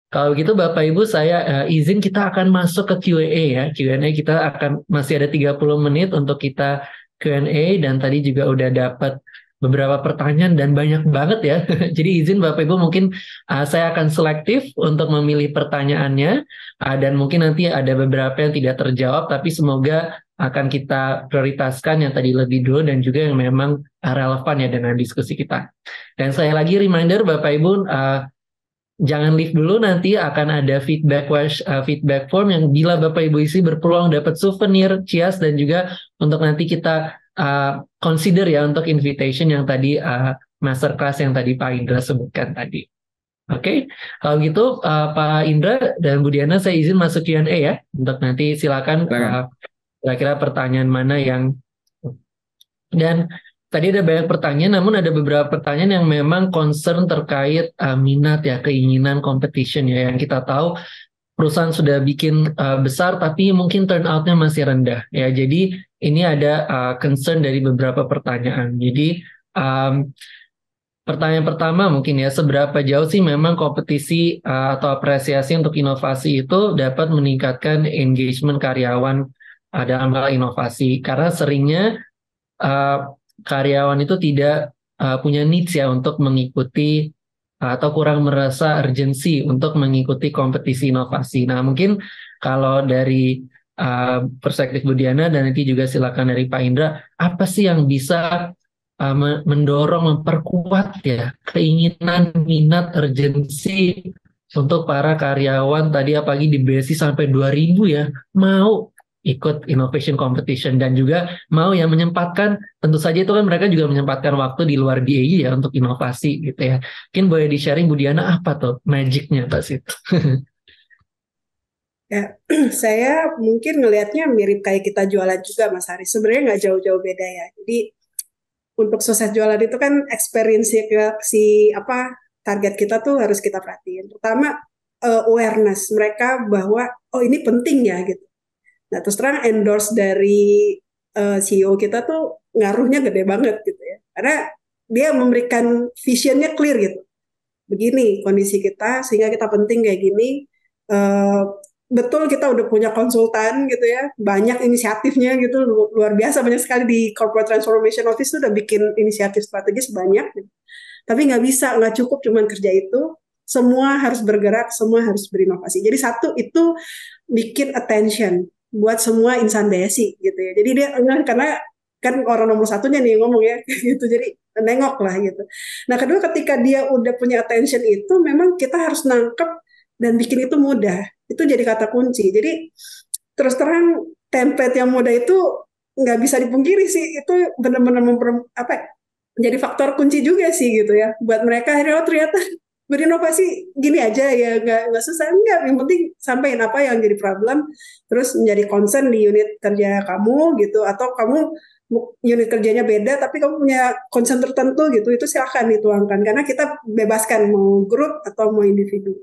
Kalau gitu Bapak Ibu saya izin kita akan masuk ke Q&A ya. Q&A kita akan masih ada 30 menit untuk kita Q&A dan tadi juga udah dapat beberapa pertanyaan dan banyak banget ya. Jadi izin Bapak Ibu mungkin saya akan selektif untuk memilih pertanyaannya dan mungkin nanti ada beberapa yang tidak terjawab tapi semoga akan kita prioritaskan yang tadi lebih dulu dan juga yang memang relevan ya dengan diskusi kita. Dan saya lagi reminder Bapak Ibu jangan leave dulu, nanti akan ada feedback form yang bila Bapak Ibu isi berpeluang dapat souvenir, Cias, dan juga untuk nanti kita consider ya untuk invitation yang tadi masterclass yang tadi Pak Indra sebutkan tadi. Oke, kalau gitu Pak Indra dan Bu Diana saya izin masuk Q&A ya untuk nanti silakan kira-kira pertanyaan mana yang dan tadi ada banyak pertanyaan, namun ada beberapa pertanyaan yang memang concern terkait minat ya, keinginan competition ya. Yang kita tahu perusahaan sudah bikin besar, tapi mungkin turnout-nya masih rendah ya. Jadi ini ada concern dari beberapa pertanyaan. Jadi pertanyaan pertama mungkin ya, seberapa jauh sih memang kompetisi atau apresiasi untuk inovasi itu dapat meningkatkan engagement karyawan dalam hal inovasi? Karena seringnya karyawan itu tidak punya needs ya untuk mengikuti atau kurang merasa urgensi untuk mengikuti kompetisi inovasi. Nah, mungkin kalau dari perspektif Bu Diana dan nanti juga silakan dari Pak Indra, apa sih yang bisa mendorong, memperkuat ya keinginan, minat, urgensi untuk para karyawan tadi apalagi di BSI sampai 2000 ya, mau ikut innovation competition dan juga mau yang menyempatkan, tentu saja itu kan mereka juga menyempatkan waktu di luar BAI ya untuk inovasi gitu ya. Mungkin boleh di-sharing Bu Diana apa tuh magicnya pas itu? Ya, saya mungkin ngelihatnya mirip kayak kita jualan juga, Mas Haris. Sebenarnya nggak jauh-jauh beda ya. Jadi untuk sukses jualan itu kan experience si apa target kita tuh harus kita perhatiin. Pertama awareness mereka bahwa oh ini penting ya gitu. Nah terus terang endorse dari CEO kita tuh ngaruhnya gede banget gitu ya. Karena dia memberikan visionnya clear gitu. Begini kondisi kita sehingga kita penting kayak gini. Eh, Betul kita udah punya konsultan gitu ya, banyak inisiatifnya gitu, luar biasa banyak sekali di Corporate Transformation Office tuh udah bikin inisiatif strategis banyak gitu. Tapi nggak bisa, nggak cukup cuman kerja itu, semua harus bergerak, semua harus berinovasi. Jadi satu itu bikin attention buat semua insan desi gitu ya. Jadi dia karena kan orang nomor satunya nih ngomong ya gitu, jadi nengok lah gitu. Nah kedua ketika dia udah punya attention itu, memang kita harus nangkep dan bikin itu mudah. Itu jadi kata kunci. Jadi terus terang template yang mudah itu nggak bisa dipungkiri sih, itu benar-benar apa ya, jadi faktor kunci juga sih gitu ya buat mereka akhirnya oh ternyata berinovasi gini aja ya nggak susah enggak yang penting sampaikan apa yang jadi problem terus menjadi concern di unit kerja kamu gitu atau kamu unit kerjanya beda tapi kamu punya concern tertentu gitu itu silahkan dituangkan karena kita bebaskan mau grup atau mau individu.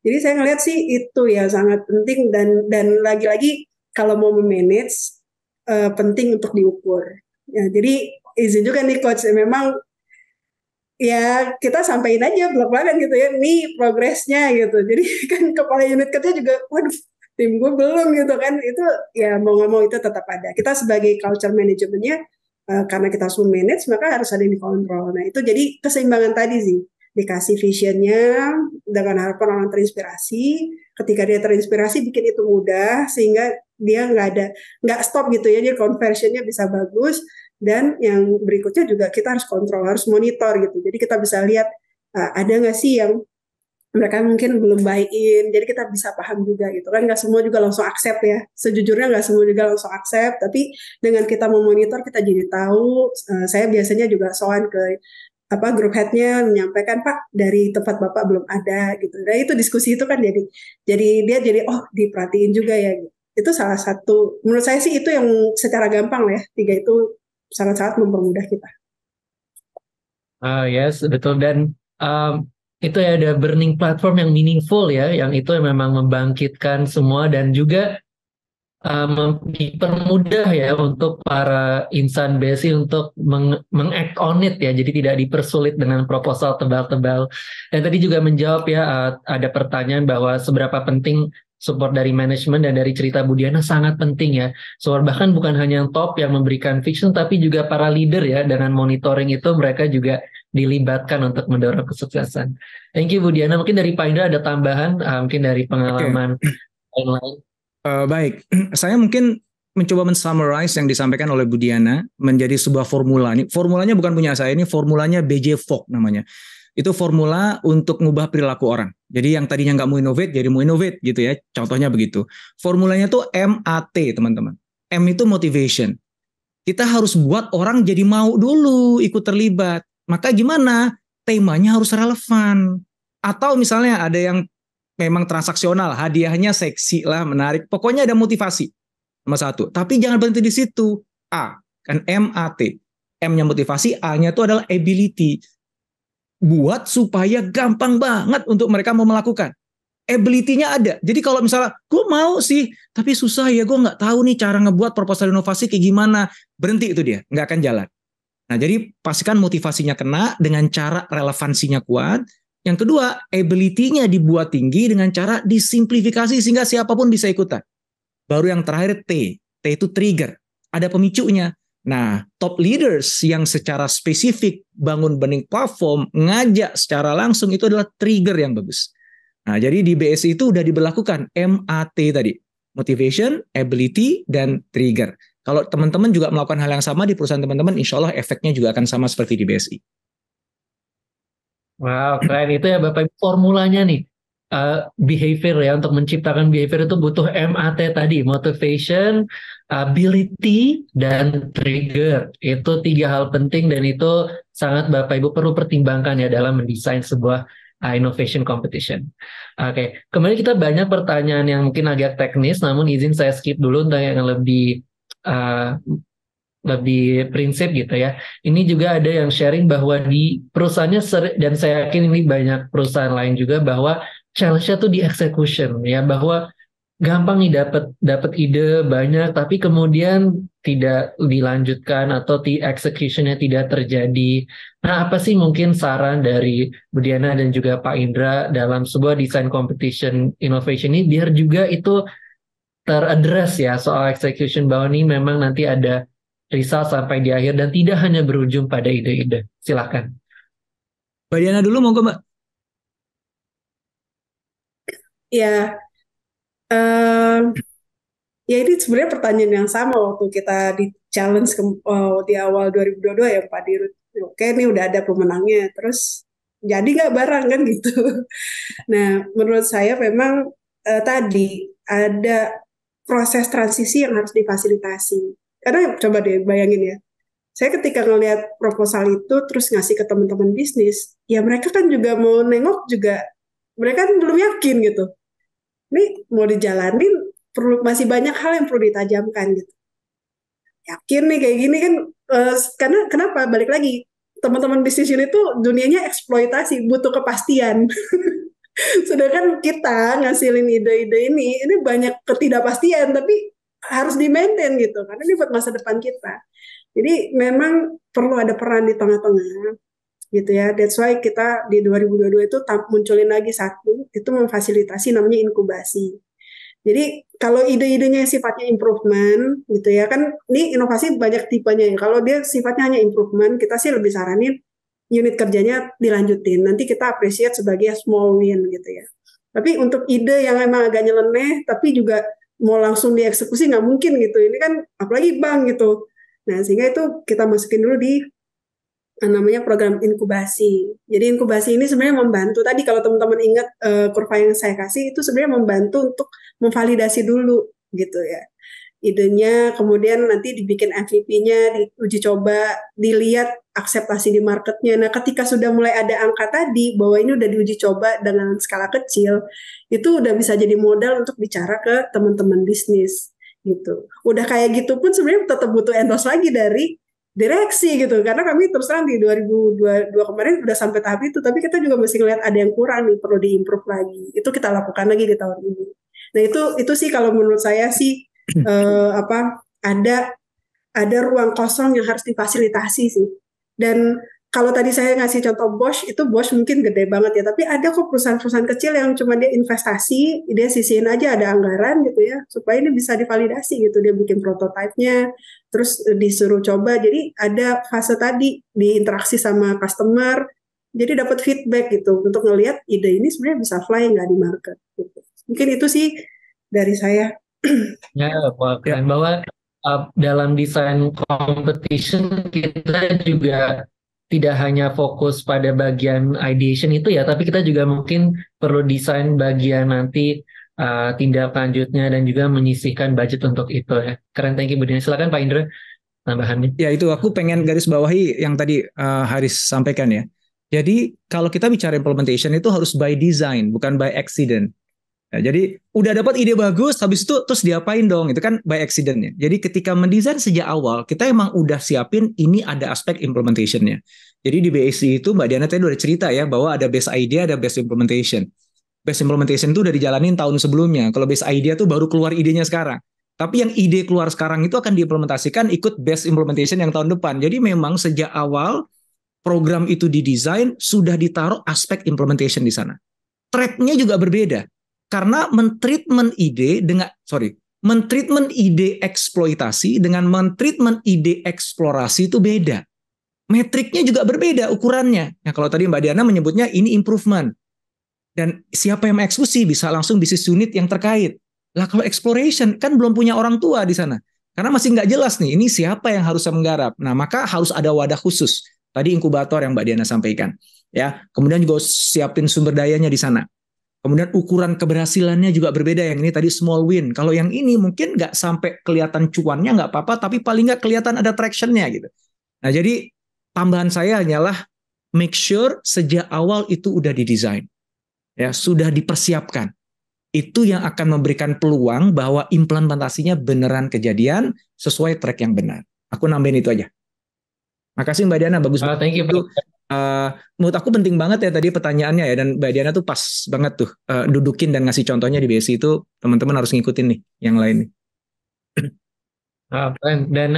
Jadi saya ngelihat sih itu ya sangat penting dan lagi-lagi kalau mau memanage penting untuk diukur. Ya, jadi izin juga nih coach, memang ya kita sampaikan aja belak-belakan gitu ya, ini progresnya gitu. Jadi kan kepala unit kerja juga, waduh tim gue belum gitu kan, itu ya mau nggak mau itu tetap ada. Kita sebagai culture manajemennya, karena kita harus manage, maka harus ada yang dikontrol. Nah itu jadi keseimbangan tadi sih, dikasih visionnya dengan harapan orang terinspirasi, ketika dia terinspirasi bikin itu mudah, sehingga dia nggak stop gitu ya, jadi conversionnya bisa bagus, dan yang berikutnya juga kita harus kontrol, harus monitor gitu. Jadi kita bisa lihat ada nggak sih yang mereka mungkin belum buy-in. Jadi kita bisa paham juga gitu kan. Nggak semua juga langsung accept ya. Sejujurnya nggak semua juga langsung accept. Tapi dengan kita memonitor kita jadi tahu. Saya biasanya juga soal ke apa grup headnya menyampaikan Pak dari tempat Bapak belum ada gitu. Nah itu diskusi itu kan jadi dia jadi oh diperhatiin juga ya. Gitu. Itu salah satu menurut saya sih itu yang secara gampang lah ya. Tiga itu sangat-sangat mempermudah kita. Yes, betul dan itu ya ada burning platform yang meaningful ya, yang itu yang memang membangkitkan semua dan juga dipermudah ya untuk para insan BSI untuk meng-act on it ya, jadi tidak dipersulit dengan proposal tebal-tebal. Dan tadi juga menjawab ya, ada pertanyaan bahwa seberapa penting support dari manajemen, dan dari cerita Budiana sangat penting ya. So, bahkan bukan hanya yang top yang memberikan fiction, tapi juga para leader ya, dengan monitoring itu mereka juga dilibatkan untuk mendorong kesuksesan. Thank you Budiana. Mungkin dari Pak Indra ada tambahan, mungkin dari Oke, pengalaman lain-lain. baik. Saya mungkin mencoba men-summarize yang disampaikan oleh Budiana menjadi sebuah formula. Ini formulanya bukan punya saya, ini formulanya BJ Fogg namanya. Itu formula untuk mengubah perilaku orang. Jadi yang tadinya nggak mau innovate, jadi mau innovate gitu ya. Contohnya begitu. Formulanya tuh MAT, teman-teman. M itu motivation. Kita harus buat orang jadi mau dulu ikut terlibat. Maka gimana? Temanya harus relevan. Atau misalnya ada yang memang transaksional, hadiahnya seksi lah, menarik. Pokoknya ada motivasi. Nomor satu. Tapi jangan berhenti di situ. A, kan MAT. M-nya motivasi, A-nya itu adalah ability. Buat supaya gampang banget untuk mereka mau melakukan. Ability-nya ada. Jadi kalau misalnya, gue mau sih, tapi susah ya, gue nggak tahu nih cara ngebuat proposal inovasi kayak gimana. Berhenti itu dia, nggak akan jalan. Nah, jadi pastikan motivasinya kena dengan cara relevansinya kuat. Yang kedua, ability-nya dibuat tinggi dengan cara disimplifikasi sehingga siapapun bisa ikutan. Baru yang terakhir T. T itu trigger. Ada pemicunya. Nah, top leaders yang secara spesifik bangun burning platform, ngajak secara langsung itu adalah trigger yang bagus. Nah, jadi di BSI itu udah diberlakukan MAT tadi. Motivation, ability, dan trigger. Kalau teman-teman juga melakukan hal yang sama di perusahaan teman-teman, insya Allah efeknya juga akan sama seperti di BSI. Wow, keren itu ya Bapak Ibu formulanya nih. Behavior ya, untuk menciptakan behavior itu butuh MAT tadi, motivation, ability, dan trigger. Itu tiga hal penting dan itu sangat Bapak Ibu perlu pertimbangkan ya dalam mendesain sebuah innovation competition. Oke, kembali kita banyak pertanyaan yang mungkin agak teknis, namun izin saya skip dulu untuk yang uh, lebih prinsip gitu ya. Ini juga ada yang sharing bahwa di perusahaannya dan saya yakin ini banyak perusahaan lain juga, bahwa challenge-nya tuh di execution ya, bahwa gampang nih dapat ide banyak tapi kemudian tidak dilanjutkan atau execution-nya tidak terjadi. Nah, apa sih mungkin saran dari Budiana dan juga Pak Indra dalam sebuah design competition innovation ini biar juga itu teraddress ya soal execution, bahwa ini memang nanti ada result sampai di akhir dan tidak hanya berujung pada ide-ide. Silakan. Mbak Diana dulu mau ke Mbak? Ya, em, ya ini sebenarnya pertanyaan yang sama waktu kita di challenge di awal 2022 ya Pak Dirut. Oke, ini udah ada pemenangnya. Terus jadi nggak barang kan gitu. Nah, menurut saya memang tadi ada proses transisi yang harus difasilitasi. Karena coba deh bayangin ya, saya ketika ngelihat proposal itu terus ngasih ke teman-teman bisnis, ya mereka kan juga mau nengok juga, mereka kan belum yakin gitu. Ini mau dijalanin, masih banyak hal yang perlu ditajamkan gitu. Yakin nih kayak gini kan, karena kenapa? Balik lagi, teman-teman bisnis ini tuh dunianya eksploitasi, butuh kepastian. Sedangkan kita ngasilin ide-ide ini banyak ketidakpastian, tapi harus di-maintain gitu, karena ini buat masa depan kita. Jadi memang perlu ada peran di tengah-tengah gitu ya. That's why kita di 2022 itu munculin lagi satu, itu memfasilitasi namanya inkubasi. Jadi kalau ide-idenya sifatnya improvement gitu ya, kan ini inovasi banyak tipenya ya. Kalau dia sifatnya hanya improvement, kita sih lebih saranin unit kerjanya dilanjutin. Nanti kita appreciate sebagai small win gitu ya. Tapi untuk ide yang emang agak nyeleneh, tapi juga mau langsung dieksekusi nggak mungkin gitu. Ini kan apalagi bank gitu. Nah, sehingga itu kita masukin dulu di namanya program inkubasi. Jadi inkubasi ini sebenarnya membantu, tadi kalau teman-teman ingat kurva yang saya kasih, itu sebenarnya membantu untuk memvalidasi dulu gitu ya. Idenya, kemudian nanti dibikin MVP-nya, diuji coba, dilihat akseptasi di marketnya. Nah, ketika sudah mulai ada angka tadi, bahwa ini udah diuji coba dengan skala kecil, itu udah bisa jadi modal untuk bicara ke teman-teman bisnis gitu. Udah kayak gitu pun sebenarnya tetap butuh endorse lagi dari direksi gitu, karena kami terus terang di 2022 kemarin udah sampai tahap itu, tapi kita juga masih ngeliat ada yang kurang nih, perlu diimprove lagi. Itu kita lakukan lagi di tahun ini. Nah itu sih kalau menurut saya sih apa ada ruang kosong yang harus difasilitasi sih. Dan kalau tadi saya ngasih contoh Bosch, itu Bosch mungkin gede banget ya, tapi ada kok perusahaan-perusahaan kecil yang cuma dia investasi, dia sisihin aja ada anggaran gitu ya, supaya ini bisa divalidasi gitu, dia bikin prototipenya, terus disuruh coba, jadi ada fase tadi, diinteraksi sama customer, jadi dapat feedback gitu, untuk ngelihat ide ini sebenarnya bisa fly nggak di market. Gitu. Mungkin itu sih dari saya. Ya, wah, keren bahwa dalam desain competition kita juga tidak hanya fokus pada bagian ideation itu ya, tapi kita juga mungkin perlu desain bagian nanti tindak lanjutnya dan juga menyisihkan budget untuk itu ya. Keren, thank you Bu Dina. Silakan Pak Indra tambahannya. Ya itu aku pengen garis bawahi yang tadi Haris sampaikan ya. Jadi kalau kita bicara implementation itu harus by design, bukan by accident. Nah, jadi udah dapat ide bagus, habis itu terus diapain dong? Itu kan by accident ya. Jadi ketika mendesain sejak awal, kita emang udah siapin ini ada aspek implementationnya. Jadi di BAC itu Mbak Diana tadi udah cerita ya bahwa ada base idea, ada base implementation. Base implementation itu udah dijalanin tahun sebelumnya. Kalau base idea tuh baru keluar idenya sekarang. Tapi yang ide keluar sekarang itu akan diimplementasikan ikut base implementation yang tahun depan. Jadi memang sejak awal program itu didesain sudah ditaruh aspek implementation di sana. Tracknya juga berbeda. Karena mentreatment ide eksploitasi dengan mentreatment ide eksplorasi itu beda. Metriknya juga berbeda ukurannya. Nah, kalau tadi Mbak Diana menyebutnya ini improvement. Dan siapa yang mengeksekusi bisa langsung bisnis unit yang terkait. Lah kalau exploration kan belum punya orang tua di sana. Karena masih nggak jelas nih, ini siapa yang harus menggarap. Nah, maka harus ada wadah khusus. Tadi inkubator yang Mbak Diana sampaikan. Ya, kemudian juga siapin sumber dayanya di sana. Kemudian ukuran keberhasilannya juga berbeda. Yang ini tadi small win. Kalau yang ini mungkin nggak sampai kelihatan cuannya nggak apa-apa, tapi paling nggak kelihatan ada tractionnya gitu. Nah jadi tambahan saya hanyalah make sure sejak awal itu udah didesain, ya sudah dipersiapkan. Itu yang akan memberikan peluang bahwa implementasinya beneran kejadian sesuai track yang benar. Aku nambahin itu aja. Makasih Mbak Diana, bagus banget. Thank you, Pak. Menurut aku penting banget ya tadi pertanyaannya ya, dan Mbak Diana tuh pas banget tuh dudukin dan ngasih contohnya di BSI itu, teman-teman harus ngikutin nih yang lain nih. Dan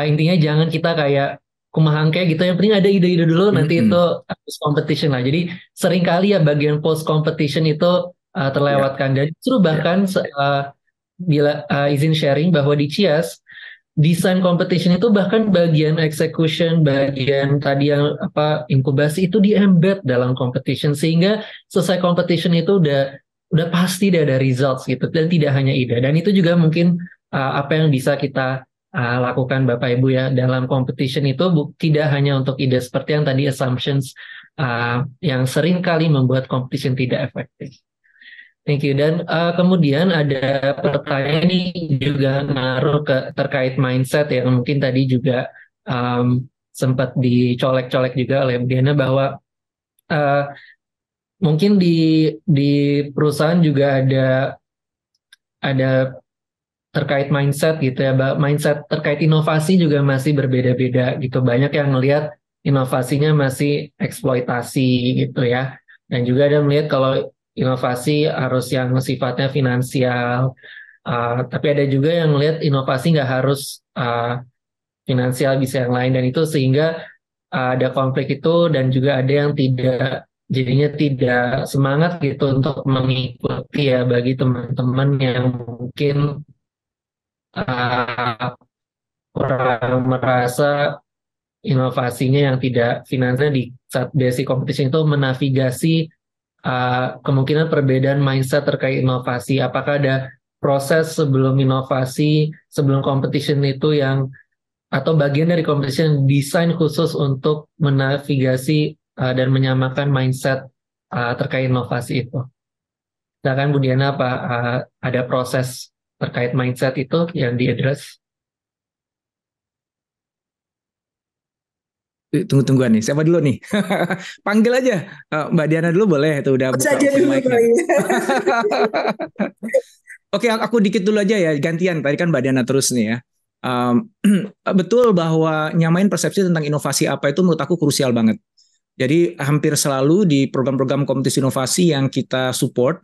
intinya jangan kita kayak kumahangke gitu, yang penting ada ide-ide dulu, nanti itu habis competition lah. Jadi seringkali ya bagian post competition itu terlewatkan. Dan justru bahkan bila izin sharing bahwa di CIAS desain competition itu bahkan bagian execution, bagian tadi yang inkubasi itu di-embed dalam competition, sehingga selesai competition itu udah pasti ada results gitu, dan tidak hanya ide. Dan itu juga mungkin apa yang bisa kita lakukan Bapak Ibu ya dalam competition itu, tidak hanya untuk ide seperti yang tadi assumptions yang sering kali membuat competition tidak efektif. Thank you. Dan kemudian ada pertanyaan ini juga ngaruh terkait mindset yang mungkin tadi juga sempat dicolek-colek juga oleh Diana, bahwa mungkin di perusahaan juga ada terkait mindset gitu ya. Mindset terkait inovasi juga masih berbeda-beda gitu. Banyak yang melihat inovasinya masih eksploitasi gitu ya. Dan juga ada melihat kalau inovasi harus yang sifatnya finansial, tapi ada juga yang melihat inovasi nggak harus finansial, bisa yang lain, dan itu sehingga ada konflik itu, dan juga ada yang jadinya tidak semangat gitu untuk mengikuti ya, bagi teman-teman yang mungkin kurang merasa inovasinya yang tidak finansial di saat basic competition itu menavigasi kemungkinan perbedaan mindset terkait inovasi. Apakah ada proses sebelum inovasi, sebelum competition itu atau bagian dari competition desain khusus untuk menavigasi dan menyamakan mindset terkait inovasi itu? Silakan Bu Diana, ada proses terkait mindset itu yang diadres? Tunggu-tungguan nih, siapa dulu nih? Panggil aja Mbak Diana dulu boleh, itu udah buka open mic-nya. Oke, aku dikit dulu aja ya, gantian. Tadi kan Mbak Diana terus nih ya. Betul bahwa nyamain persepsi tentang inovasi apa itu menurut aku krusial banget. Jadi hampir selalu di program-program kompetisi inovasi yang kita support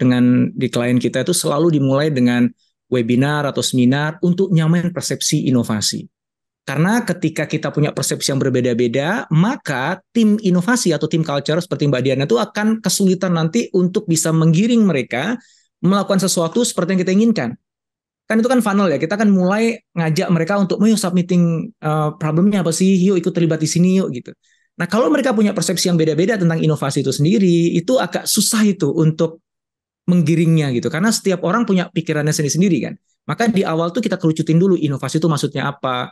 di klien kita itu selalu dimulai dengan webinar atau seminar untuk nyamain persepsi inovasi. Karena ketika kita punya persepsi yang berbeda-beda, maka tim inovasi atau tim culture seperti Mbak Diana itu akan kesulitan nanti untuk bisa menggiring mereka melakukan sesuatu seperti yang kita inginkan. Kan itu kan funnel ya, kita kan mulai ngajak mereka untuk, yuk submitting problemnya apa sih, yuk ikut terlibat di sini yuk gitu. Nah kalau mereka punya persepsi yang beda-beda tentang inovasi itu sendiri, itu agak susah itu untuk menggiringnya gitu. Karena setiap orang punya pikirannya sendiri-sendiri kan. Maka di awal tuh kita kerucutin dulu inovasi itu maksudnya apa,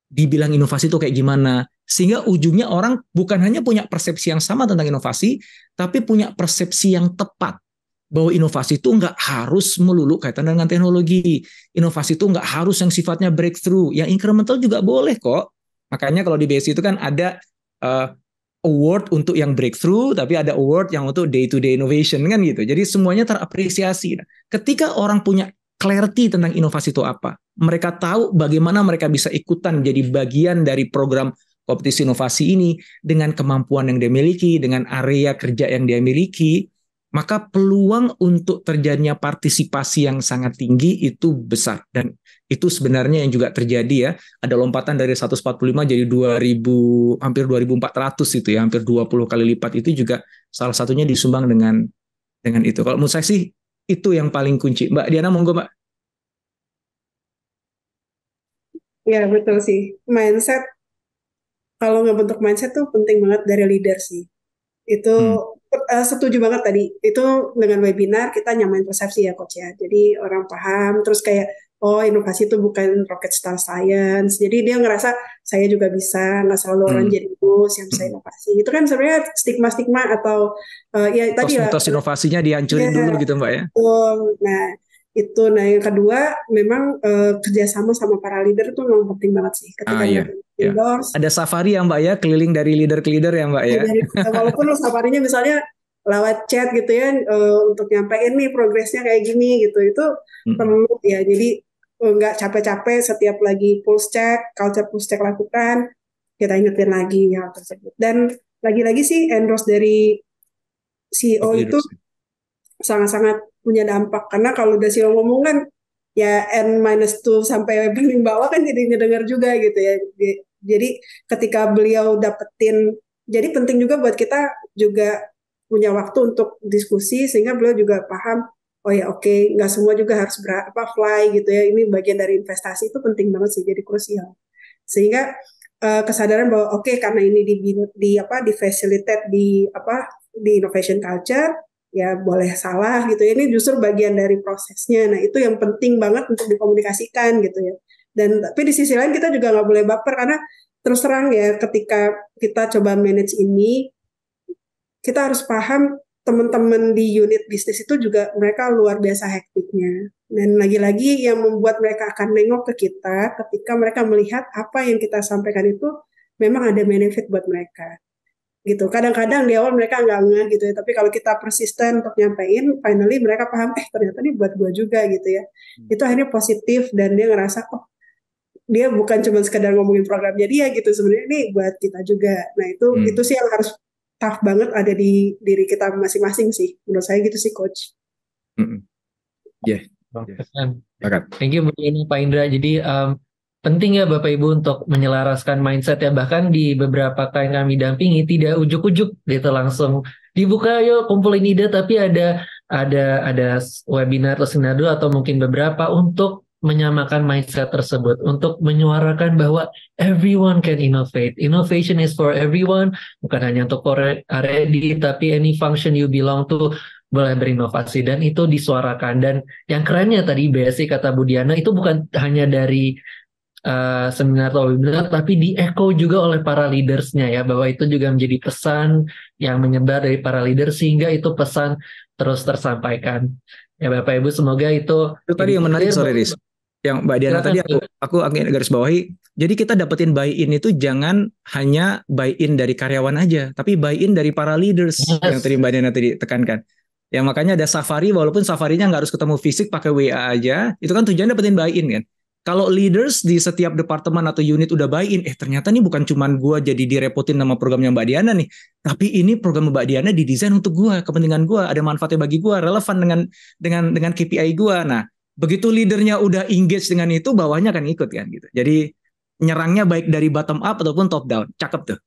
dibilang inovasi itu kayak gimana, sehingga ujungnya orang bukan hanya punya persepsi yang sama tentang inovasi, tapi punya persepsi yang tepat bahwa inovasi itu nggak harus melulu kaitan dengan teknologi, inovasi itu nggak harus yang sifatnya breakthrough, yang incremental juga boleh kok. Makanya kalau di BSI itu kan ada award untuk yang breakthrough, tapi ada award yang untuk day to day innovation kan gitu. Jadi semuanya terapresiasi. Nah, ketika orang punya clarity tentang inovasi itu apa, mereka tahu bagaimana mereka bisa ikutan jadi bagian dari program kompetisi inovasi ini dengan kemampuan yang dia miliki, dengan area kerja yang dia miliki, maka peluang untuk terjadinya partisipasi yang sangat tinggi itu besar. Dan itu sebenarnya yang juga terjadi ya, ada lompatan dari 145 jadi 2000, hampir 2400 itu ya, hampir 20 kali lipat, itu juga salah satunya disumbang dengan itu. Kalau menurut saya sih itu yang paling kunci. Mbak Diana, monggo Mbak. Ya betul sih. Mindset, kalau ngebentuk mindset tuh penting banget dari leader sih. Itu setuju banget tadi. Itu dengan webinar kita nyamain persepsi ya Coach ya. Jadi orang paham, terus kayak, oh inovasi itu bukan rocket science. Jadi dia ngerasa saya juga bisa, nggak selalu orang jadi bos yang bisa inovasi. Itu kan sebenarnya stigma-stigma atau ya tadi ya. Mitos inovasinya dihancurin dulu gitu Mbak ya. Nah itu, nah yang kedua memang kerjasama sama para leader itu memang penting banget sih. Ketika endorse. Ada safari ya Mbak ya, keliling dari leader ke leader ya Mbak ya. Walaupun safarinya misalnya lewat chat gitu ya, untuk nyampein nih progresnya kayak gini gitu, itu perlu ya. Jadi nggak capek-capek setiap lagi pulse check, culture pulse check lakukan, kita ingetin lagi hal tersebut. Dan lagi-lagi sih endorse dari CEO itu sangat-sangat punya dampak, karena kalau udah CEO ngomong kan ya N-2 sampai paling bawah kan jadi ngedengar juga gitu ya. Jadi ketika beliau dapetin, jadi penting juga buat kita juga punya waktu untuk diskusi sehingga beliau juga paham, oh ya oke, nggak semua juga harus fly gitu ya, ini bagian dari investasi, itu penting banget sih, jadi krusial. Sehingga kesadaran bahwa oke, karena ini di facilitate di innovation culture, ya boleh salah gitu ya, ini justru bagian dari prosesnya. Nah itu yang penting banget untuk dikomunikasikan gitu ya. Dan tapi di sisi lain kita juga nggak boleh baper, karena terus terang ya, ketika kita coba manage ini, kita harus paham teman-teman di unit bisnis itu juga mereka luar biasa hektiknya. Dan lagi-lagi yang membuat mereka akan nengok ke kita ketika mereka melihat apa yang kita sampaikan itu memang ada benefit buat mereka. Gitu. Kadang-kadang di awal mereka nggak ngeh gitu ya, tapi kalau kita persisten untuk nyampein, finally mereka paham, ternyata ini buat gue juga gitu ya. Itu akhirnya positif dan dia ngerasa, oh dia bukan cuma sekedar ngomongin programnya dia gitu, sebenarnya ini buat kita juga. Nah itu sih yang harus tough banget ada di diri kita masing-masing sih, menurut saya gitu sih Coach. Thank you Pak Indra. Jadi penting ya Bapak Ibu untuk menyelaraskan mindset ya. Bahkan di beberapa kali kami dampingi tidak ujuk-ujuk gitu langsung dibuka yuk kumpulin ide, tapi ada webinar atau seminar dulu atau mungkin beberapa untuk menyamakan mindset tersebut, untuk menyuarakan bahwa everyone can innovate. Innovation is for everyone, bukan hanya untuk R&D, tapi any function you belong to boleh berinovasi, dan itu disuarakan. Dan yang kerennya tadi BSI kata Bu Diana, itu bukan hanya dari seminar atau webinar, tapi di-echo juga oleh para leadersnya ya, bahwa itu juga menjadi pesan yang menyebar dari para leader, sehingga itu pesan terus tersampaikan. Ya Bapak Ibu, semoga itu tadi yang menarik, sorry Riz, yang Mbak Diana tadi aku garis bawahi. Jadi kita dapetin buy-in itu jangan hanya buy-in dari karyawan aja, tapi buy-in dari para leaders, yang tadi Mbak Diana tadi tekankan. Ya makanya ada safari, walaupun safarinya nggak harus ketemu fisik, pakai WA aja, itu kan tujuannya dapetin buy-in kan. Kalau leaders di setiap departemen atau unit udah buy-in, ternyata nih bukan cuman gue jadi direpotin nama programnya Mbak Diana nih, tapi ini program Mbak Diana didesain untuk gue, kepentingan gue, ada manfaatnya bagi gue, relevan dengan KPI gue. Nah, Begitu leadernya udah engage dengan itu, bawahnya akan ikut kan gitu. Jadi nyerangnya baik dari bottom up ataupun top down. Cakep tuh.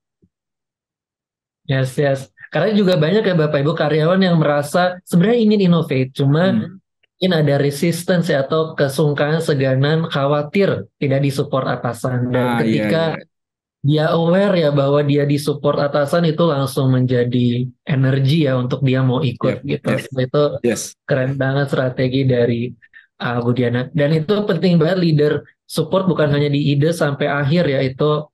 Yes, yes. Karena juga banyak ya Bapak Ibu karyawan yang merasa sebenarnya ingin innovate, cuma mungkin ada resistance ya atau kesungkan, seganan, khawatir tidak disupport atasan. Dan ketika dia aware ya bahwa dia disupport atasan, itu langsung menjadi energi ya untuk dia mau ikut gitu. Itu keren banget strategi dari Bu Diana. Dan itu penting banget leader support bukan hanya di ide sampai akhir ya itu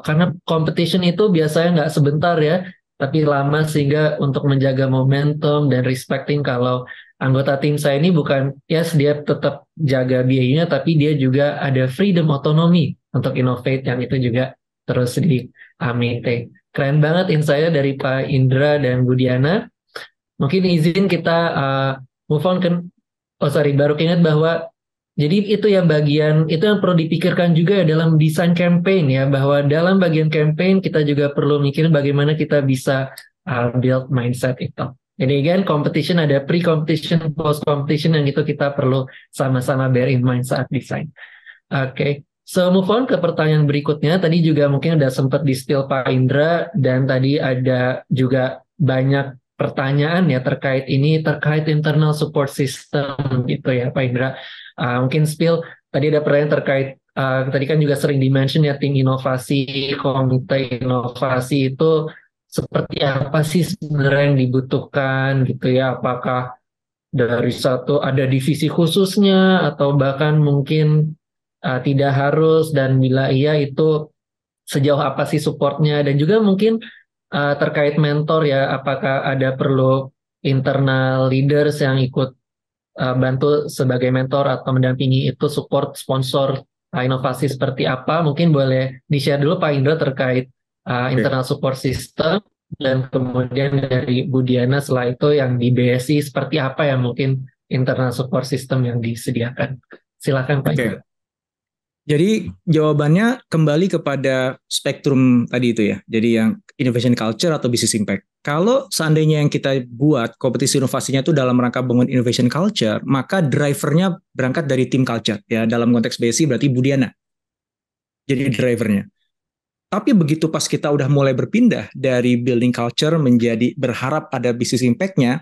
karena competition itu biasanya nggak sebentar ya, tapi lama, sehingga untuk menjaga momentum dan respecting kalau anggota tim saya ini bukan yes dia tetap jaga biayanya, tapi dia juga ada freedom otonomi untuk innovate yang itu juga terus di maintain. Keren banget insight dari Pak Indra dan Bu Diana. Mungkin izin kita move on kan. Oh sorry, baru ingat bahwa jadi itu ya bagian itu yang perlu dipikirkan juga ya dalam desain campaign ya, bahwa dalam bagian campaign kita juga perlu mikirin bagaimana kita bisa build mindset itu. Jadi again competition ada pre-competition, post-competition yang itu kita perlu sama-sama bear in mind saat desain. Oke. So move on ke pertanyaan berikutnya. Tadi juga mungkin udah sempat di-spill Pak Indra dan tadi ada juga banyak pertanyaan ya terkait internal support system gitu ya Pak Indra. Mungkin spill tadi ada pertanyaan terkait tadi kan juga sering di-mention ya tim inovasi, komite inovasi itu seperti apa sih sebenarnya yang dibutuhkan gitu ya, apakah dari satu ada divisi khususnya atau bahkan mungkin tidak harus, dan bila iya itu sejauh apa sih supportnya, dan juga mungkin terkait mentor ya, apakah ada perlu internal leaders yang ikut bantu sebagai mentor atau mendampingi itu support sponsor inovasi seperti apa. Mungkin boleh di-share dulu Pak Indra terkait internal support system, dan kemudian dari Bu Diana setelah itu yang di BSI seperti apa ya mungkin internal support system yang disediakan. Silakan Pak Indra. Jadi jawabannya kembali kepada spektrum tadi itu ya. Jadi yang innovation culture atau business impact. Kalau seandainya yang kita buat kompetisi inovasinya itu dalam rangka bangun innovation culture, maka drivernya berangkat dari tim culture ya. Dalam konteks BSI berarti Bu Diana. Jadi drivernya. Tapi begitu pas kita udah mulai berpindah dari building culture menjadi berharap ada business impact-nya,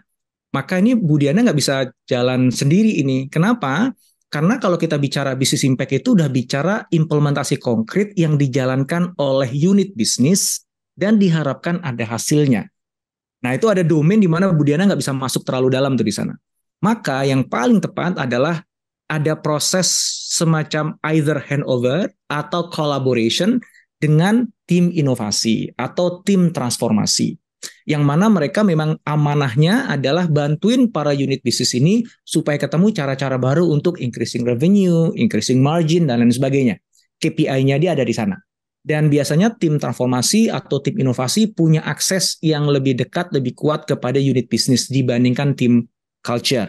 maka ini Bu Diana nggak bisa jalan sendiri ini. Kenapa? Karena kalau kita bicara business impact itu udah bicara implementasi konkret yang dijalankan oleh unit bisnis dan diharapkan ada hasilnya. Nah itu ada domain di mana Bu Diana nggak bisa masuk terlalu dalam tuh di sana. Maka yang paling tepat adalah ada proses semacam either handover atau collaboration dengan tim inovasi atau tim transformasi. Yang mana mereka memang amanahnya adalah bantuin para unit bisnis ini supaya ketemu cara-cara baru untuk increasing revenue, increasing margin, dan lain sebagainya. KPI-nya dia ada di sana. Dan biasanya tim transformasi atau tim inovasi punya akses yang lebih dekat, lebih kuat kepada unit bisnis dibandingkan tim culture.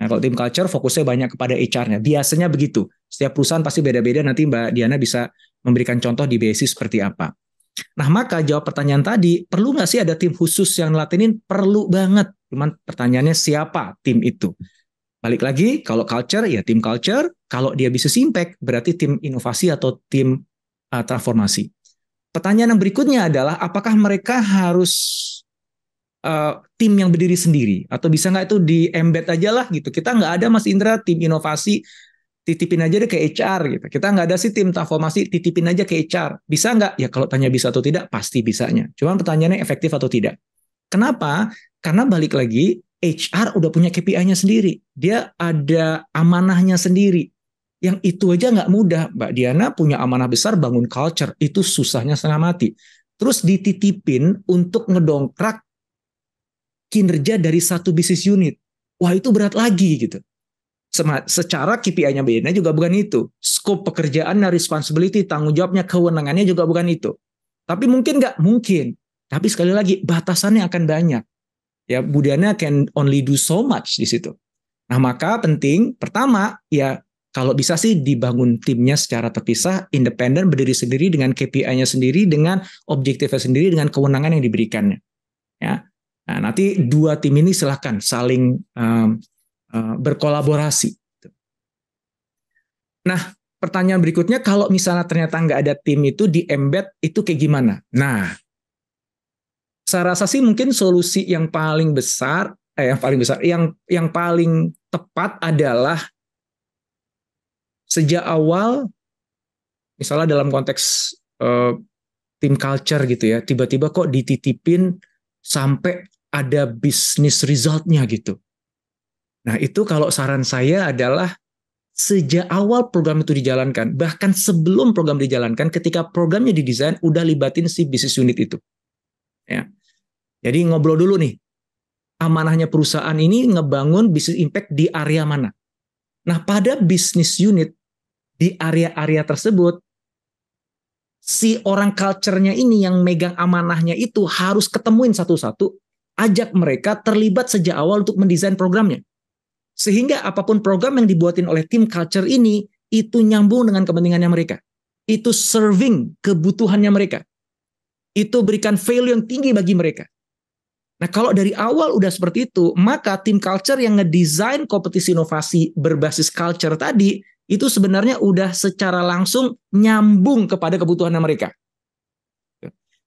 Nah, kalau tim culture fokusnya banyak kepada HR-nya. Biasanya begitu. Setiap perusahaan pasti beda-beda, nanti Mbak Diana bisa memberikan contoh di BSI seperti apa. Nah, maka jawab pertanyaan tadi, perlu nggak sih ada tim khusus yang ngelatinin? Perlu banget. Cuman pertanyaannya siapa tim itu? Balik lagi, kalau culture, ya tim culture. Kalau dia business impact, berarti tim inovasi atau tim transformasi. Pertanyaan yang berikutnya adalah, apakah mereka harus tim yang berdiri sendiri? Atau bisa nggak itu di-embed aja lah gitu? Kita nggak ada Mas Indra, tim inovasi, titipin aja deh ke HR gitu. Kita nggak ada sih tim transformasi, titipin aja ke HR. Bisa nggak? Ya kalau tanya bisa atau tidak, pasti bisanya. Cuma pertanyaannya efektif atau tidak. Kenapa? Karena balik lagi, HR udah punya KPI-nya sendiri. Dia ada amanahnya sendiri. Yang itu aja nggak mudah. Mbak Diana punya amanah besar bangun culture. Itu susahnya setengah mati. Terus dititipin untuk ngedongkrak kinerja dari satu bisnis unit. Wah itu berat lagi gitu. Secara KPI-nya BNA juga bukan itu. Scope pekerjaannya, responsibility, tanggung jawabnya, kewenangannya juga bukan itu. Tapi mungkin nggak? Mungkin. Tapi sekali lagi, batasannya akan banyak. Ya, Bu Diana can only do so much di situ. Nah, maka penting, pertama, ya kalau bisa sih dibangun timnya secara terpisah, independen, berdiri sendiri dengan KPI-nya sendiri, dengan objektifnya sendiri, dengan kewenangan yang diberikannya. Ya. Nah, nanti dua tim ini silakan saling berkolaborasi. Nah, pertanyaan berikutnya, kalau misalnya ternyata nggak ada tim itu di embed, itu kayak gimana? Nah, saya rasa sih mungkin solusi yang paling besar, yang paling tepat adalah sejak awal, misalnya dalam konteks team culture gitu ya, tiba-tiba kok dititipin sampai ada bisnis resultnya gitu. Nah, itu kalau saran saya adalah sejak awal program itu dijalankan, bahkan sebelum program dijalankan, ketika programnya didesain, udah libatin si bisnis unit itu. Ya. Jadi ngobrol dulu nih, amanahnya perusahaan ini ngebangun bisnis impact di area mana. Nah, pada bisnis unit, di area-area tersebut, si orang culture-nya ini yang megang amanahnya itu harus ketemuin satu-satu, ajak mereka terlibat sejak awal untuk mendesain programnya. Sehingga apapun program yang dibuatin oleh tim culture ini, itu nyambung dengan kepentingannya mereka. Itu serving kebutuhannya mereka. Itu berikan value yang tinggi bagi mereka. Nah, kalau dari awal udah seperti itu, maka tim culture yang ngedesain kompetisi inovasi berbasis culture tadi, itu sebenarnya udah secara langsung nyambung kepada kebutuhannya mereka.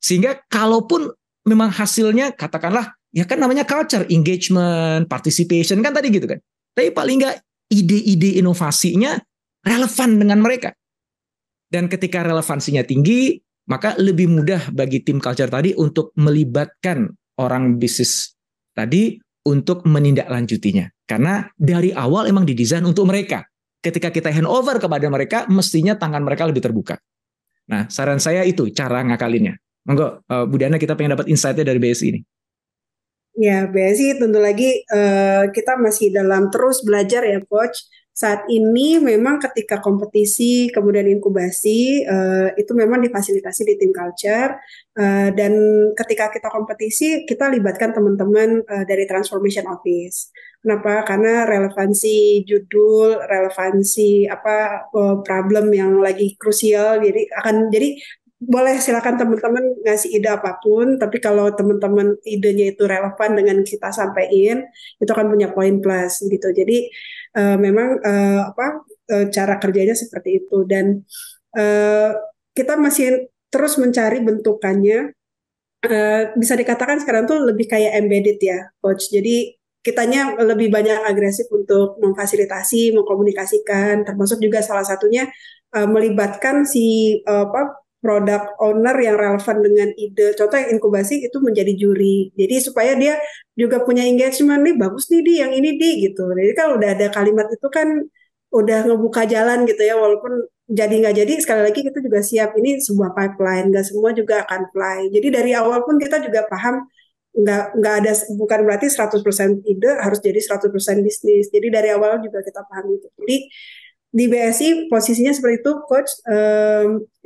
Sehingga kalaupun memang hasilnya, katakanlah, ya kan namanya culture, engagement, participation, kan tadi gitu kan. Tapi paling nggak ide-ide inovasinya relevan dengan mereka. Dan ketika relevansinya tinggi, maka lebih mudah bagi tim culture tadi untuk melibatkan orang bisnis tadi untuk menindaklanjutinya. Karena dari awal emang didesain untuk mereka. Ketika kita handover kepada mereka, mestinya tangan mereka lebih terbuka. Nah, saran saya itu cara ngakalinnya. Monggo, Bu Diana, kita pengen dapat insight-nya dari BSI ini. Ya, BSI tentu lagi kita masih dalam terus belajar ya, Coach. Saat ini memang ketika kompetisi, kemudian inkubasi, itu memang difasilitasi di tim culture. Dan ketika kita kompetisi, kita libatkan teman-teman dari Transformation Office. Kenapa? Karena relevansi judul, relevansi problem yang lagi krusial, jadi boleh silakan teman-teman ngasih ide apapun, tapi kalau teman-teman idenya itu relevan dengan kita sampaikan, itu akan punya poin plus gitu. Jadi memang cara kerjanya seperti itu, dan kita masih terus mencari bentukannya. Bisa dikatakan sekarang tuh lebih kayak embedded ya, Coach. Jadi kitanya lebih banyak agresif untuk memfasilitasi, mengkomunikasikan, termasuk juga salah satunya melibatkan si product owner yang relevan dengan ide. Contoh yang inkubasi itu menjadi juri. Jadi supaya dia juga punya engagement, nih bagus nih di yang ini di gitu. Jadi kalau udah ada kalimat itu kan udah ngebuka jalan gitu ya, walaupun jadi nggak jadi, sekali lagi kita juga siap, ini sebuah pipeline, nggak semua juga akan fly. Jadi dari awal pun kita juga paham, nggak ada, bukan berarti 100% ide harus jadi 100% bisnis. Jadi dari awal juga kita paham itu. Jadi di BSI posisinya seperti itu, Coach.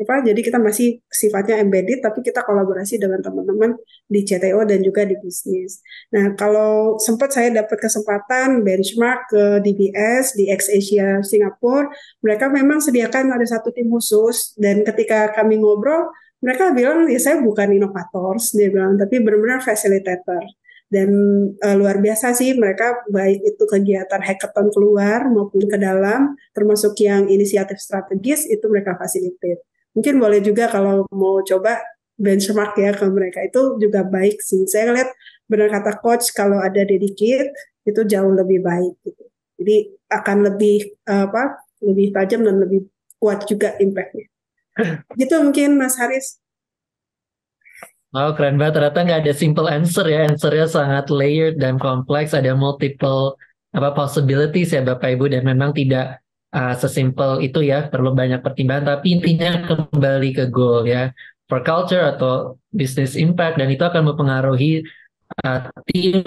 Jadi kita masih sifatnya embedded, tapi kita kolaborasi dengan teman-teman di CTO dan juga di bisnis. Nah, kalau sempat saya dapat kesempatan benchmark ke DBS di ex-Asia Singapura, mereka memang sediakan ada satu tim khusus, dan ketika kami ngobrol, mereka bilang, ya saya bukan inovator, dia bilang, tapi benar-benar facilitator. Dan luar biasa sih mereka, baik itu kegiatan hackathon keluar maupun ke dalam, termasuk yang inisiatif strategis itu mereka fasilitate. Mungkin boleh juga kalau mau coba benchmark ya ke mereka, itu juga baik sih. Saya lihat benar kata Coach, kalau ada dedicate itu jauh lebih baik gitu. Jadi akan lebih lebih tajam dan lebih kuat juga impact-nya. Gitu mungkin Mas Haris. Oh, keren banget. Ternyata nggak ada simple answer ya. Answernya sangat layered dan kompleks. Ada multiple possibilities ya Bapak Ibu. Dan memang tidak sesimpel itu ya. Perlu banyak pertimbangan. Tapi intinya kembali ke goal ya. For culture atau business impact. Dan itu akan mempengaruhi tim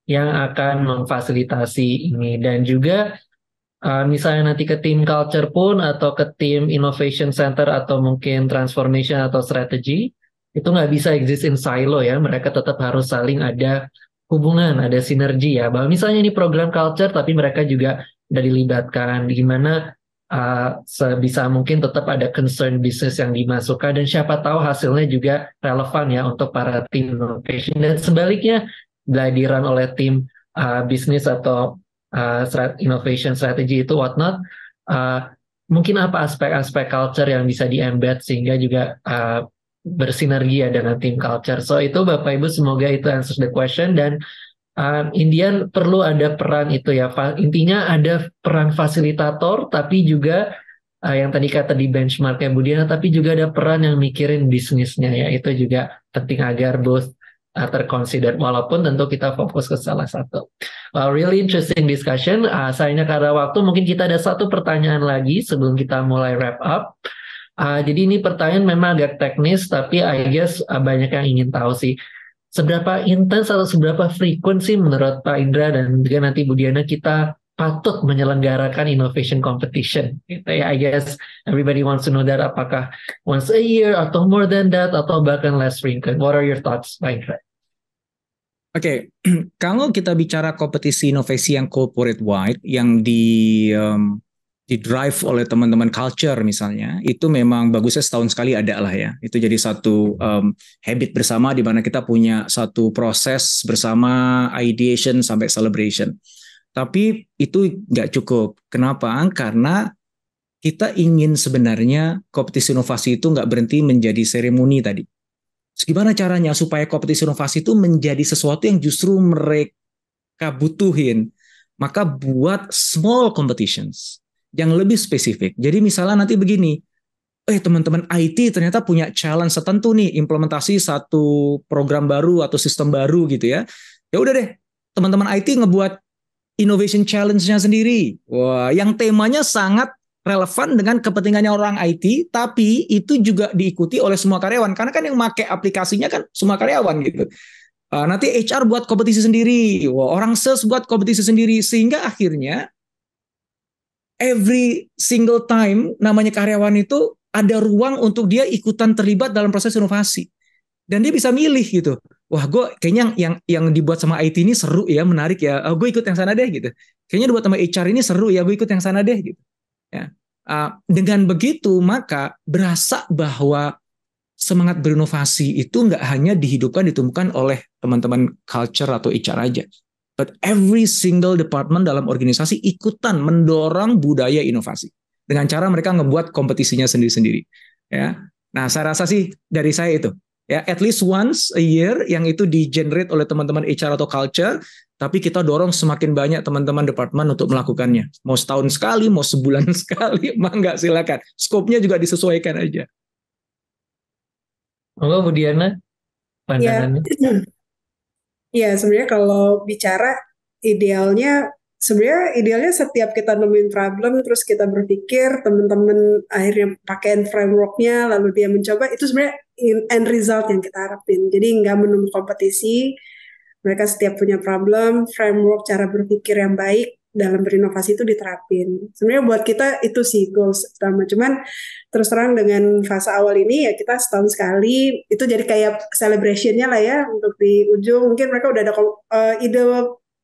yang akan memfasilitasi ini. Dan juga misalnya nanti ke tim culture pun atau ke tim innovation center atau mungkin transformation atau strategy, itu nggak bisa exist in silo ya. Mereka tetap harus saling ada hubungan, ada sinergi ya. Bahwa misalnya ini program culture, tapi mereka juga udah dilibatkan. Gimana sebisa mungkin tetap ada concern bisnis yang dimasukkan, dan siapa tahu hasilnya juga relevan ya untuk para tim innovation. Dan sebaliknya, bila di-run oleh tim bisnis atau innovation strategy itu whatnot, mungkin apa aspek-aspek culture yang bisa di-embed sehingga juga bersinergi ya dengan tim culture. So itu Bapak Ibu semoga itu answers the question dan Indian perlu ada peran itu ya. Intinya ada peran fasilitator tapi juga yang tadi kata di benchmarknya Bu Diana, tapi juga ada peran yang mikirin bisnisnya ya. Itu juga penting agar both terconsider walaupun tentu kita fokus ke salah satu. Really interesting discussion. Sayangnya karena waktu mungkin kita ada satu pertanyaan lagi sebelum kita mulai wrap up. Jadi ini pertanyaan memang agak teknis tapi I guess banyak yang ingin tahu sih. Seberapa intens atau seberapa frequent sih menurut Pak Indra dan juga nanti Bu Diana kita patut menyelenggarakan innovation competition? Gitu ya, I guess everybody wants to know that apakah once a year atau more than that atau bahkan less frequent. What are your thoughts, Pak Indra? Oke, kalau kita bicara kompetisi inovasi yang corporate wide, yang di drive oleh teman-teman culture misalnya, itu memang bagusnya setahun sekali ada lah ya. Itu jadi satu habit bersama di mana kita punya satu proses bersama ideation sampai celebration. Tapi itu nggak cukup. Kenapa? Karena kita ingin sebenarnya kompetisi inovasi itu nggak berhenti menjadi seremoni tadi. Gimana caranya supaya kompetisi inovasi itu menjadi sesuatu yang justru mereka butuhin? Maka buat small competitions yang lebih spesifik. Jadi misalnya nanti begini, teman-teman IT ternyata punya challenge tertentu nih, implementasi satu program baru atau sistem baru gitu ya. Ya udah deh, teman-teman IT ngebuat innovation challenge-nya sendiri. Wah, yang temanya sangat relevan dengan kepentingannya orang IT, tapi itu juga diikuti oleh semua karyawan. Karena kan yang pakai aplikasinya kan semua karyawan gitu. Nanti HR buat kompetisi sendiri, orang sales buat kompetisi sendiri, sehingga akhirnya every single time namanya karyawan itu ada ruang untuk dia ikutan terlibat dalam proses inovasi. Dan dia bisa milih gitu. Wah, gue kayaknya yang dibuat sama IT ini seru ya, menarik ya. Gue ikut yang sana deh gitu. Kayaknya dibuat sama HR ini seru ya, gue ikut yang sana deh gitu. Ya. Dengan begitu maka berasa bahwa semangat berinovasi itu nggak hanya dihidupkan, ditumbuhkan oleh teman-teman culture atau HR aja. But every single department dalam organisasi ikutan mendorong budaya inovasi. Dengan cara mereka ngebuat kompetisinya sendiri-sendiri. Ya. Nah, saya rasa sih dari saya itu. Ya, at least once a year yang itu di-generate oleh teman-teman HR atau culture, tapi kita dorong semakin banyak teman-teman departemen untuk melakukannya. Mau setahun sekali, mau sebulan sekali, mangga silakan. Skopnya juga disesuaikan aja. Halo Bu Diana, pandangannya? Ya, sebenarnya kalau bicara idealnya setiap kita nemuin problem terus kita berpikir teman-teman akhirnya pakai frameworknya lalu dia mencoba, itu sebenarnya end result yang kita harapin. Jadi nggak menunggu kompetisi, mereka setiap punya problem, framework cara berpikir yang baik dalam berinovasi itu diterapin. Sebenarnya buat kita itu sih goals utama. Cuman terus terang dengan fase awal ini ya kita setahun sekali, itu jadi kayak celebration-nya lah ya untuk di ujung. Mungkin mereka udah ada ide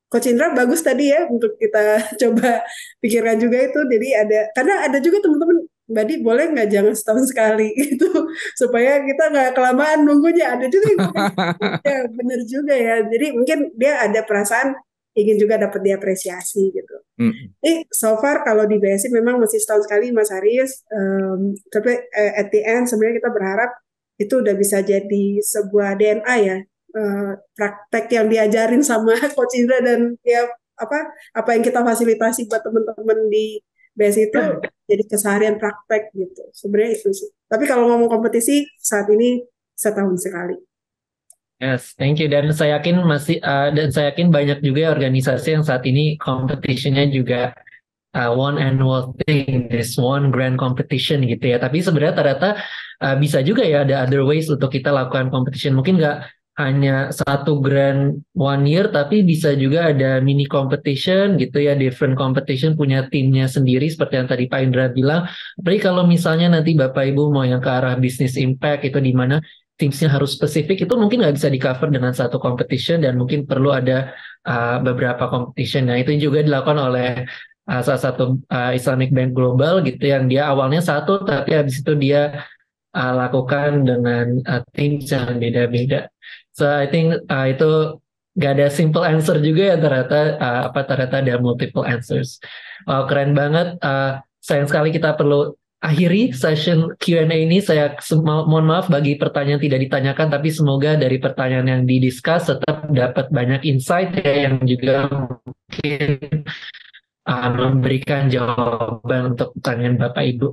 Coach Indra bagus tadi ya untuk kita coba pikirkan juga itu. Jadi karena ada juga teman-teman, Mbak Di boleh nggak jangan setahun sekali gitu supaya kita nggak kelamaan nunggunya. Ada juga yang ya bener juga ya. Jadi mungkin dia ada perasaan ingin juga dapat diapresiasi gitu. So far kalau di BSI memang masih setahun sekali Mas Haris, tapi at the end sebenarnya kita berharap itu udah bisa jadi sebuah DNA ya, praktek yang diajarin sama Coach Indra dan ya apa yang kita fasilitasi buat teman-teman di BSI itu jadi keseharian praktek gitu. Sebenarnya itu sih. Tapi kalau ngomong kompetisi saat ini setahun sekali. Yes, thank you. Dan saya yakin banyak juga organisasi yang saat ini competition-nya juga one annual thing, this one grand competition gitu ya. Tapi sebenarnya ternyata bisa juga ya ada other ways untuk kita lakukan competition. Mungkin nggak hanya satu grand one year, tapi bisa juga ada mini competition gitu ya, different competition punya timnya sendiri seperti yang tadi Pak Indra bilang. Apalagi kalau misalnya nanti Bapak Ibu mau yang ke arah business impact itu di mana timsnya harus spesifik, itu mungkin nggak bisa di cover dengan satu competition dan mungkin perlu ada beberapa competition. Nah itu juga dilakukan oleh salah satu Islamic Bank Global gitu yang dia awalnya satu tapi habis itu dia lakukan dengan tim yang beda-beda. So I think itu gak ada simple answer juga ya ternyata ternyata ada multiple answers. Keren banget. sayang sekali kita perlu akhiri session Q&A ini. Saya mohon maaf bagi pertanyaan tidak ditanyakan, tapi semoga dari pertanyaan yang didiskus tetap dapat banyak insight ya, yang juga mungkin memberikan jawaban untuk pertanyaan Bapak Ibu.